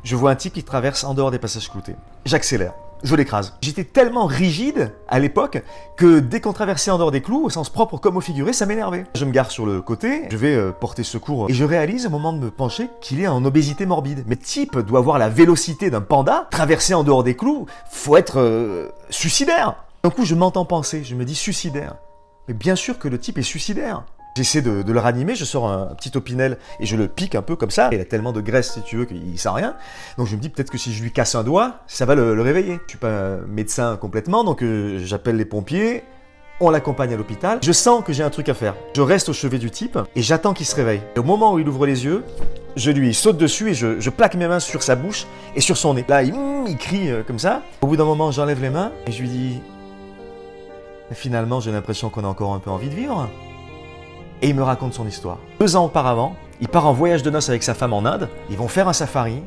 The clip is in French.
Je vois un type qui traverse en dehors des passages cloutés. J'accélère. Je l'écrase. J'étais tellement rigide à l'époque que dès qu'on traversait en dehors des clous, au sens propre comme au figuré, ça m'énervait. Je me gare sur le côté, je vais porter secours et je réalise au moment de me pencher qu'il est en obésité morbide. Mais le type doit avoir la vélocité d'un panda, traverser en dehors des clous, faut être suicidaire. D'un coup, je m'entends penser, je me dis suicidaire. Mais bien sûr que le type est suicidaire. J'essaie de le ranimer, je sors un petit opinel et je le pique un peu comme ça. Il a tellement de graisse, si tu veux, qu'il sent rien. Donc je me dis peut-être que si je lui casse un doigt, ça va le réveiller. Je suis pas un médecin complètement, donc j'appelle les pompiers. On l'accompagne à l'hôpital. Je sens que j'ai un truc à faire. Je reste au chevet du type et j'attends qu'il se réveille. Et au moment où il ouvre les yeux, je lui saute dessus et je plaque mes mains sur sa bouche et sur son nez. Là, il crie comme ça. Au bout d'un moment, j'enlève les mains et je lui dis « Finalement, j'ai l'impression qu'on a encore un peu envie de vivre. » Et il me raconte son histoire. 2 ans auparavant, il part en voyage de noces avec sa femme en Inde. Ils vont faire un safari.